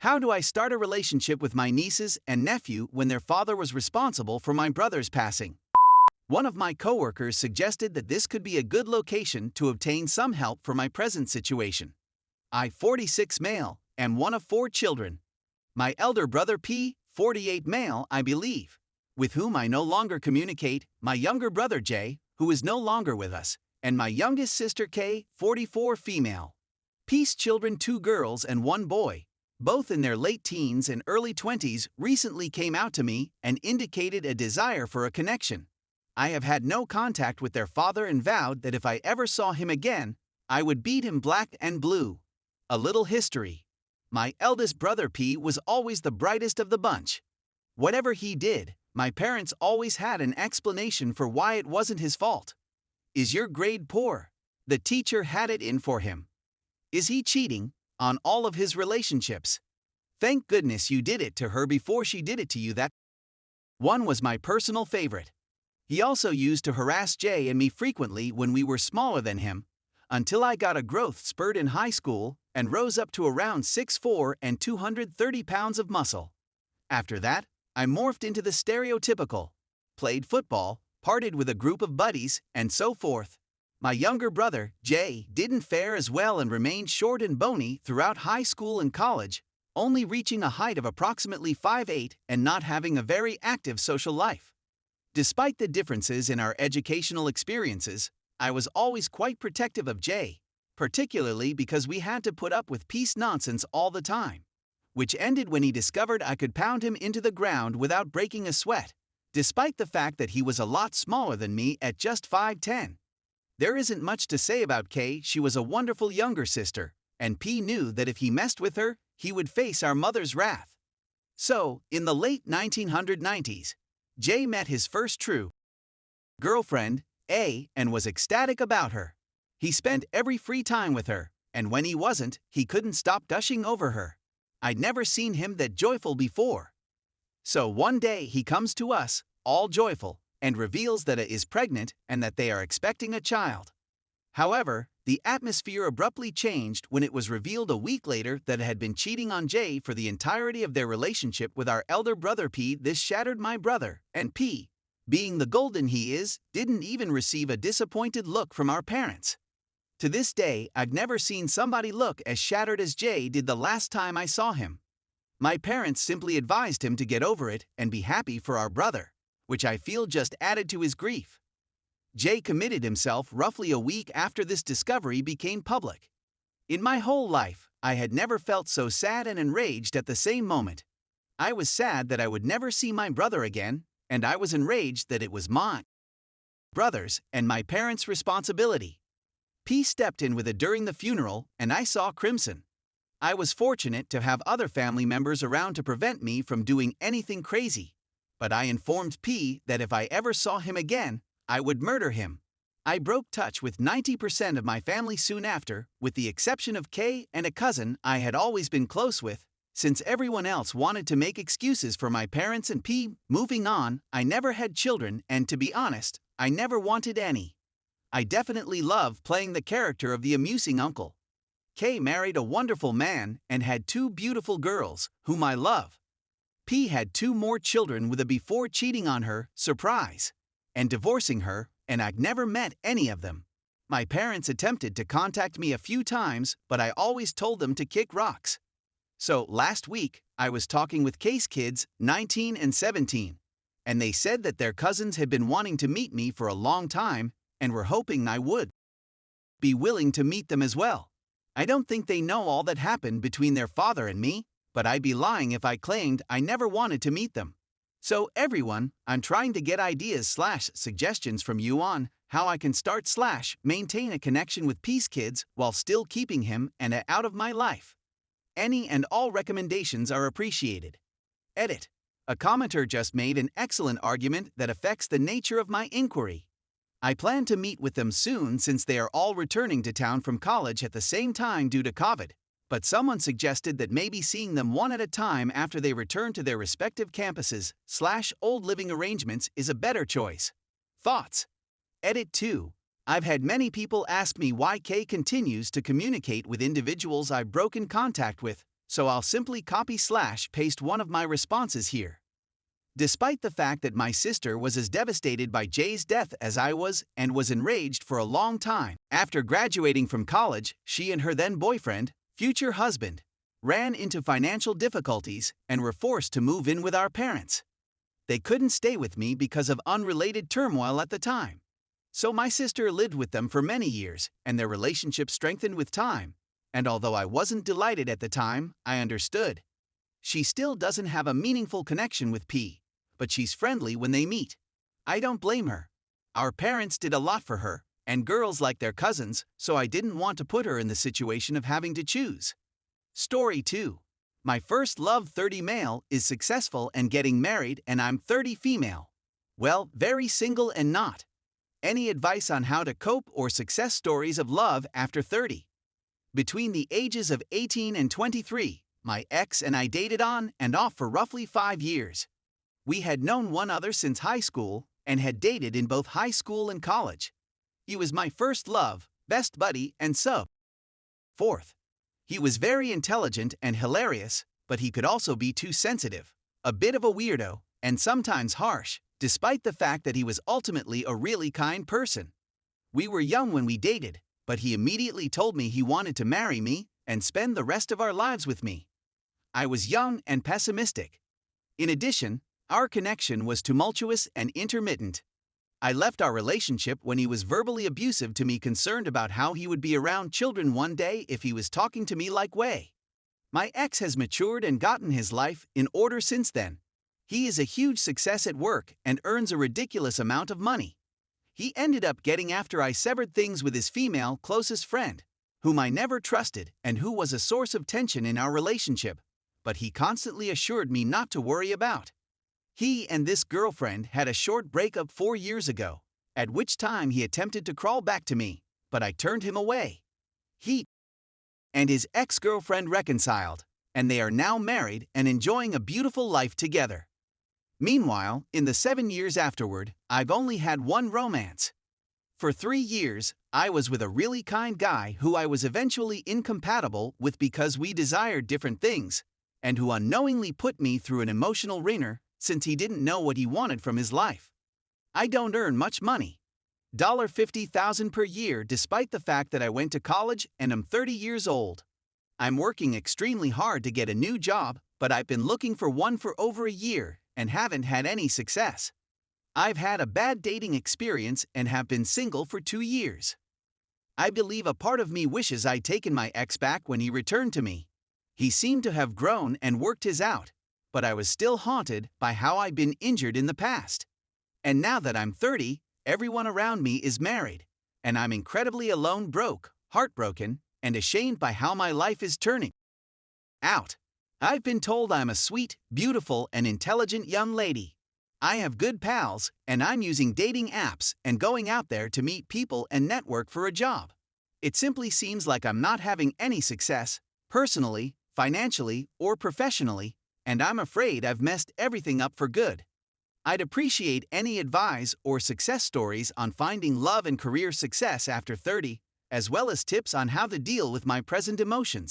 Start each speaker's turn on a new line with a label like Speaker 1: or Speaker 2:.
Speaker 1: How do I start a relationship with my nieces and nephew when their father was responsible for my brother's passing? One of my coworkers suggested that this could be a good location to obtain some help for my present situation. I, 46 male, am one of 4 children. My elder brother P, 48 male, I believe, with whom I no longer communicate, my younger brother J, who is no longer with us, and my youngest sister K, 44 female. P's children, 2 girls and 1 boy, both in their late teens and early 20s, recently came out to me and indicated a desire for a connection. I have had no contact with their father and vowed that if I ever saw him again, I would beat him black and blue. A little history. My eldest brother P was always the brightest of the bunch. Whatever he did, my parents always had an explanation for why it wasn't his fault. Is your grade poor? The teacher had it in for him. Is he cheating? On all of his relationships. Thank goodness you did it to her before she did it to you. That one was my personal favorite. He also used to harass Jay and me frequently when we were smaller than him, until I got a growth spurt in high school and rose up to around 6'4" and 230 pounds of muscle. After that, I morphed into the stereotypical, played football, partied with a group of buddies, and so forth. My younger brother, Jay, didn't fare as well and remained short and bony throughout high school and college, only reaching a height of approximately 5'8" and not having a very active social life. Despite the differences in our educational experiences, I was always quite protective of Jay, particularly because we had to put up with peace nonsense all the time, which ended when he discovered I could pound him into the ground without breaking a sweat, despite the fact that he was a lot smaller than me at just 5'10". There isn't much to say about Kay. She was a wonderful younger sister, and P knew that if he messed with her, he would face our mother's wrath. So, in the late 1990s, Jay met his first true girlfriend, A, and was ecstatic about her. He spent every free time with her, and when he wasn't, he couldn't stop gushing over her. I'd never seen him that joyful before. So one day he comes to us, all joyful, and reveals that A is pregnant and that they are expecting a child. However, the atmosphere abruptly changed when it was revealed a week later that A had been cheating on Jay for the entirety of their relationship with our elder brother P. This shattered my brother, and P, being the golden he is, didn't even receive a disappointed look from our parents. To this day, I've never seen somebody look as shattered as Jay did the last time I saw him. My parents simply advised him to get over it and be happy for our brother, which I feel just added to his grief. Jay committed himself roughly a week after this discovery became public. In my whole life, I had never felt so sad and enraged at the same moment. I was sad that I would never see my brother again, and I was enraged that it was my brother's and my parents' responsibility. P stepped in with it during the funeral, and I saw crimson. I was fortunate to have other family members around to prevent me from doing anything crazy, but I informed P that if I ever saw him again, I would murder him. I broke touch with 90% of my family soon after, with the exception of K and a cousin I had always been close with, since everyone else wanted to make excuses for my parents and P. Moving on, I never had children, and to be honest, I never wanted any. I definitely love playing the character of the amusing uncle. K married a wonderful man and had 2 beautiful girls, whom I love. P had 2 more children with A before cheating on her, surprise, and divorcing her, and I'd never met any of them. My parents attempted to contact me a few times, but I always told them to kick rocks. So last week, I was talking with K's kids, 19 and 17, and they said that their cousins had been wanting to meet me for a long time and were hoping I would be willing to meet them as well. I don't think they know all that happened between their father and me, but I'd be lying if I claimed I never wanted to meet them. So everyone, I'm trying to get ideas/suggestions from you on how I can start/maintain a connection with Peace Kids while still keeping him and A out of my life. Any and all recommendations are appreciated. Edit. A commenter just made an excellent argument that affects the nature of my inquiry. I plan to meet with them soon since they are all returning to town from college at the same time due to COVID, but someone suggested that maybe seeing them one at a time after they return to their respective campuses/old living arrangements is a better choice. Thoughts? Edit 2. I've had many people ask me why K continues to communicate with individuals I've broken contact with, so I'll simply copy/paste one of my responses here. Despite the fact that my sister was as devastated by Jay's death as I was and was enraged for a long time, after graduating from college, she and her then boyfriend, future husband, ran into financial difficulties and were forced to move in with our parents. They couldn't stay with me because of unrelated turmoil at the time. So my sister lived with them for many years, and their relationship strengthened with time. And although I wasn't delighted at the time, I understood. She still doesn't have a meaningful connection with P, but she's friendly when they meet. I don't blame her. Our parents did a lot for her, and girls like their cousins, so I didn't want to put her in the situation of having to choose. Story 2. My first love 30 male is successful and getting married, and I'm 30 female. Well, very single and not. Any advice on how to cope or success stories of love after 30? Between the ages of 18 and 23, my ex and I dated on and off for roughly 5 years. We had known one another since high school and had dated in both high school and college. He was my first love, best buddy, and so forth. He was very intelligent and hilarious, but he could also be too sensitive, a bit of a weirdo, and sometimes harsh, despite the fact that he was ultimately a really kind person. We were young when we dated, but he immediately told me he wanted to marry me and spend the rest of our lives with me. I was young and pessimistic. In addition, our connection was tumultuous and intermittent. I left our relationship when he was verbally abusive to me, concerned about how he would be around children one day if he was talking to me like way. My ex has matured and gotten his life in order since then. He is a huge success at work and earns a ridiculous amount of money. He ended up getting after I severed things with his female closest friend, whom I never trusted and who was a source of tension in our relationship, but he constantly assured me not to worry about. He and this girlfriend had a short breakup 4 years ago, at which time he attempted to crawl back to me, but I turned him away. He and his ex-girlfriend reconciled, and they are now married and enjoying a beautiful life together. Meanwhile, in the 7 years afterward, I've only had one romance. For 3 years, I was with a really kind guy who I was eventually incompatible with because we desired different things, and who unknowingly put me through an emotional ringer since he didn't know what he wanted from his life. I don't earn much money. $50,000 per year, despite the fact that I went to college and am 30 years old. I'm working extremely hard to get a new job, but I've been looking for one for over a year and haven't had any success. I've had a bad dating experience and have been single for 2 years. I believe a part of me wishes I'd taken my ex back when he returned to me. He seemed to have grown and worked his out, but I was still haunted by how I'd been injured in the past. And now that I'm 30, everyone around me is married, and I'm incredibly alone, broke, heartbroken, and ashamed by how my life is turning out. I've been told I'm a sweet, beautiful, and intelligent young lady. I have good pals, and I'm using dating apps and going out there to meet people and network for a job. It simply seems like I'm not having any success, personally, financially, or professionally, and I'm afraid I've messed everything up for good. I'd appreciate any advice or success stories on finding love and career success after 30, as well as tips on how to deal with my present emotions.